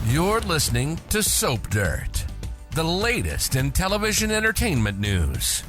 You're listening to Soap Dirt, the latest in television entertainment news.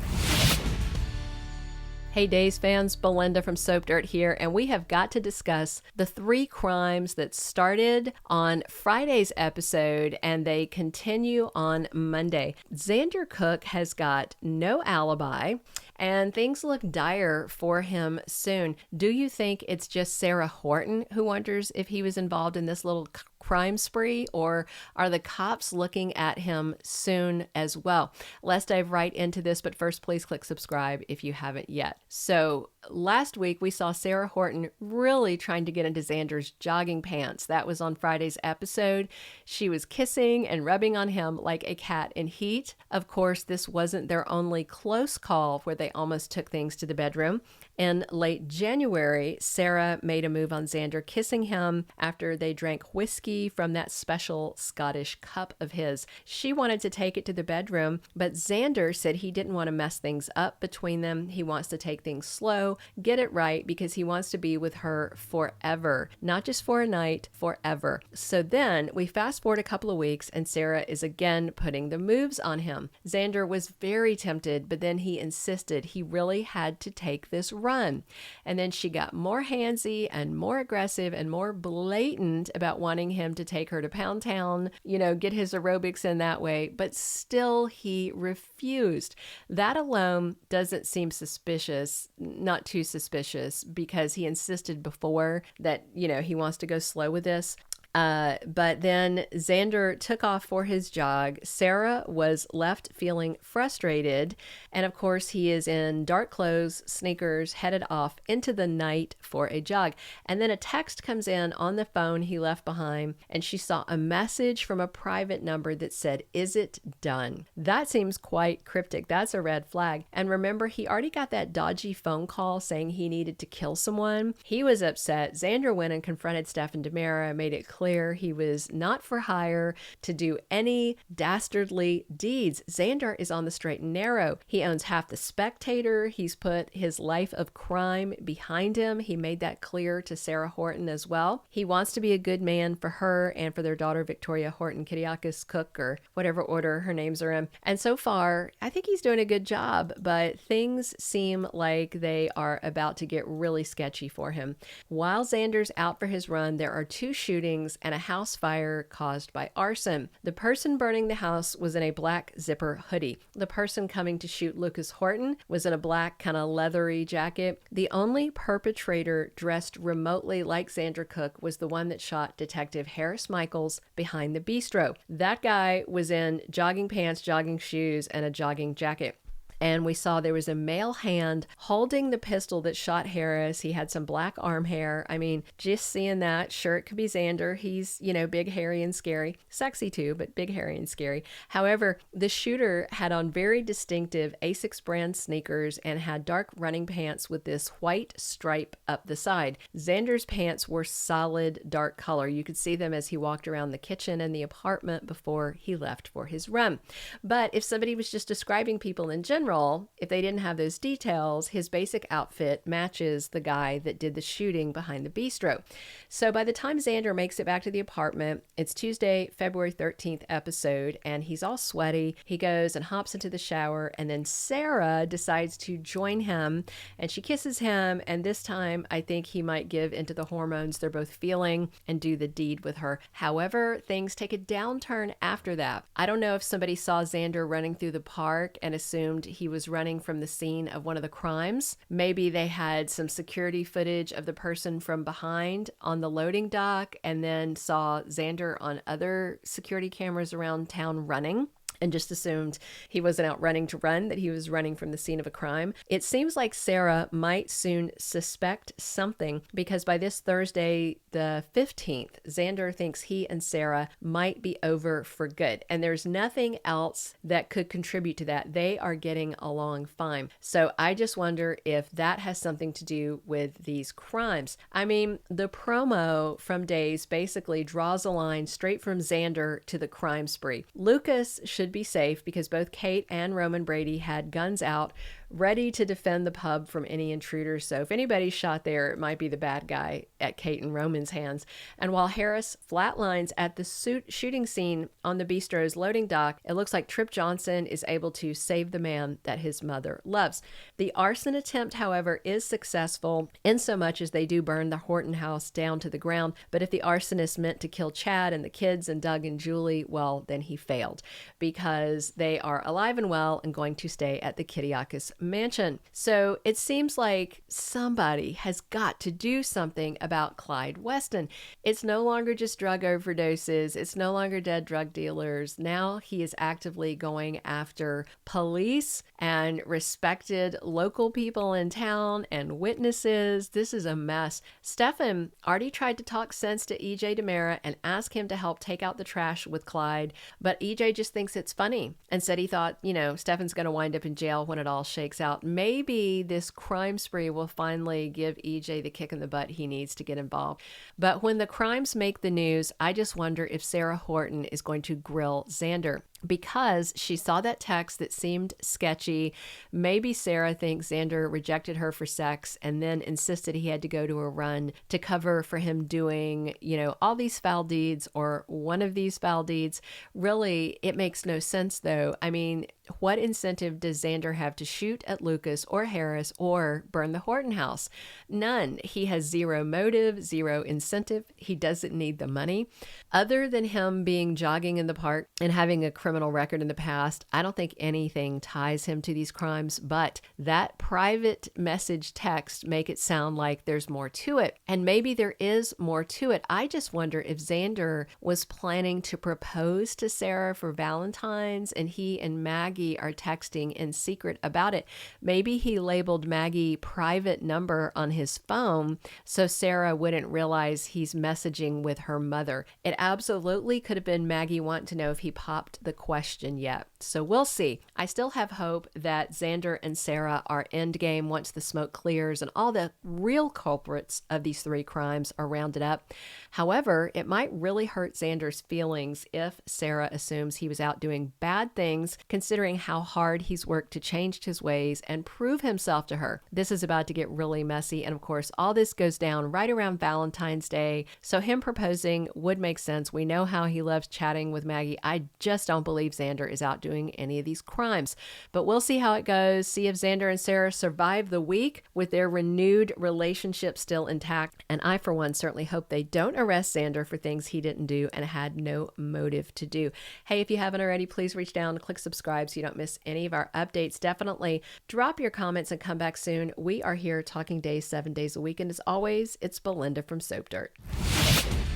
Hey Days fans, Belinda from Soap Dirt here, and we have got to discuss the 3 crimes that started on Friday's episode and they continue on Monday. Xander Cook has got no alibi and things look dire for him soon. Do you think it's just Sarah Horton who wonders if he was involved in this little crime spree, or are the cops looking at him soon as well? Let's dive right into this, but first please click subscribe if you haven't yet. So last week we saw Sarah Horton really trying to get into Xander's jogging pants. That was on Friday's episode. She was kissing and rubbing on him like a cat in heat. Of course, this wasn't their only close call where they almost took things to the bedroom. In late January, Sarah made a move on Xander, kissing him after they drank whiskey from that special Scottish cup of his. She wanted to take it to the bedroom, but Xander said he didn't want to mess things up between them. He wants to take things slow, get it right, because he wants to be with her forever, not just for a night, forever. So then we fast forward a couple of weeks and Sarah is again putting the moves on him. Xander was very tempted, but then he insisted he really had to take this run. And then she got more handsy and more aggressive and more blatant about wanting him to take her to Pound Town, get his aerobics in that way, but still he refused. That alone doesn't seem suspicious, not too suspicious, because he insisted before that, he wants to go slow with this. But then Xander took off for his jog. Sarah was left feeling frustrated. And of course, he is in dark clothes, sneakers, headed off into the night for a jog. And then a text comes in on the phone he left behind, and she saw a message from a private number that said, "Is it done?" That seems quite cryptic. That's a red flag. And remember, he already got that dodgy phone call saying he needed to kill someone. He was upset. Xander went and confronted Chad DiMera, made it clear he was not for hire to do any dastardly deeds. Xander is on the straight and narrow. He owns half the Spectator. He's put his life of crime behind him. He made that clear to Sarah Horton as well. He wants to be a good man for her and for their daughter, Victoria Horton Kiriakis Cook, or whatever order her names are in. And so far, I think he's doing a good job, but things seem like they are about to get really sketchy for him. While Xander's out for his run, there are 2 shootings and a house fire caused by arson. The person burning the house was in a black zipper hoodie. The person coming to shoot Lucas Horton was in a black kind of leathery jacket. The only perpetrator dressed remotely like Xander Cook was the one that shot Detective Harris Michaels behind the bistro. That guy was in jogging pants, jogging shoes, and a jogging jacket. And we saw there was a male hand holding the pistol that shot Harris. He had some black arm hair. I mean, just seeing that, sure, it could be Xander. He's, big, hairy, and scary. Sexy too, but big, hairy, and scary. However, the shooter had on very distinctive Asics brand sneakers and had dark running pants with this white stripe up the side. Xander's pants were solid dark color. You could see them as he walked around the kitchen and the apartment before he left for his run. But if somebody was just describing people in general, if they didn't have those details, his basic outfit matches the guy that did the shooting behind the bistro. So by the time Xander makes it back to the apartment, it's Tuesday, February 13th episode, and he's all sweaty. He goes and hops into the shower, and then Sarah decides to join him, and she kisses him, and this time I think he might give into the hormones they're both feeling and do the deed with her. However, things take a downturn after that. I don't know if somebody saw Xander running through the park and assumed he was running from the scene of one of the crimes. Maybe they had some security footage of the person from behind on the loading dock and then saw Xander on other security cameras around town running, and just assumed he wasn't out running to run, that he was running from the scene of a crime. It seems like Sarah might soon suspect something, because by this Thursday, the 15th, Xander thinks he and Sarah might be over for good. And there's nothing else that could contribute to that. They are getting along fine. So I just wonder if that has something to do with these crimes. I mean, the promo from Days basically draws a line straight from Xander to the crime spree. Lucas should be safe because both Kate and Roman Brady had guns out ready to defend the pub from any intruders. So if anybody's shot there, it might be the bad guy at Kate and Roman's hands. And while Harris flatlines at the shooting scene on the bistro's loading dock, it looks like Trip Johnson is able to save the man that his mother loves. The arson attempt, however, is successful in so much as they do burn the Horton house down to the ground. But if the arsonist meant to kill Chad and the kids and Doug and Julie, well, then he failed, because they are alive and well and going to stay at the Kiriakis mansion. So it seems like somebody has got to do something about Clyde Weston. It's no longer just drug overdoses. It's no longer dead drug dealers. Now he is actively going after police and respected local people in town and witnesses. This is a mess. Stefan already tried to talk sense to EJ DiMera and ask him to help take out the trash with Clyde, but EJ just thinks it's funny and said he thought, Stefan's going to wind up in jail when it all shakes out. Maybe this crime spree will finally give EJ the kick in the butt he needs to get involved. But when the crimes make the news, I just wonder if Sarah Horton is going to grill Xander, because she saw that text that seemed sketchy. Maybe Sarah thinks Xander rejected her for sex and then insisted he had to go to a run to cover for him doing, all these foul deeds or one of these foul deeds. Really, it makes no sense, though. I mean, what incentive does Xander have to shoot at Lucas or Harris or burn the Horton house? None. He has zero motive, zero incentive. He doesn't need the money. Other than him being jogging in the park and having a criminal record in the past, I don't think anything ties him to these crimes, but that private message text make it sound like there's more to it. And maybe there is more to it. I just wonder if Xander was planning to propose to Sarah for Valentine's and he and Maggie are texting in secret about it. Maybe he labeled Maggie private number on his phone so Sarah wouldn't realize he's messaging with her mother. It absolutely could have been Maggie wanting to know if he popped the question yet. So we'll see. I still have hope that Xander and Sarah are endgame once the smoke clears and all the real culprits of these three crimes are rounded up. However, it might really hurt Xander's feelings if Sarah assumes he was out doing bad things, considering how hard he's worked to change his ways and prove himself to her. This is about to get really messy, and of course, all this goes down right around Valentine's Day, so him proposing would make sense. We know how he loves chatting with Maggie. I just don't believe Xander is out doing any of these crimes, but we'll see how it goes, see if Xander and Sarah survive the week with their renewed relationship still intact, and I, for one, certainly hope they don't arrest Xander for things he didn't do and had no motive to do. Hey, if you haven't already, please reach down and click subscribe so you don't miss any of our updates. Definitely drop your comments and come back soon. We are here talking days, 7 days a week, and as always, it's Belinda from Soap Dirt.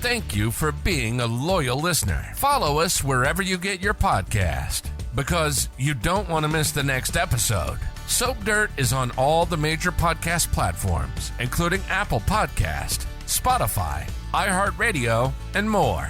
Thank you for being a loyal listener. Follow us wherever you get your podcast, because you don't want to miss the next episode. Soap Dirt is on all the major podcast platforms, including Apple Podcast, Spotify, iHeartRadio, and more.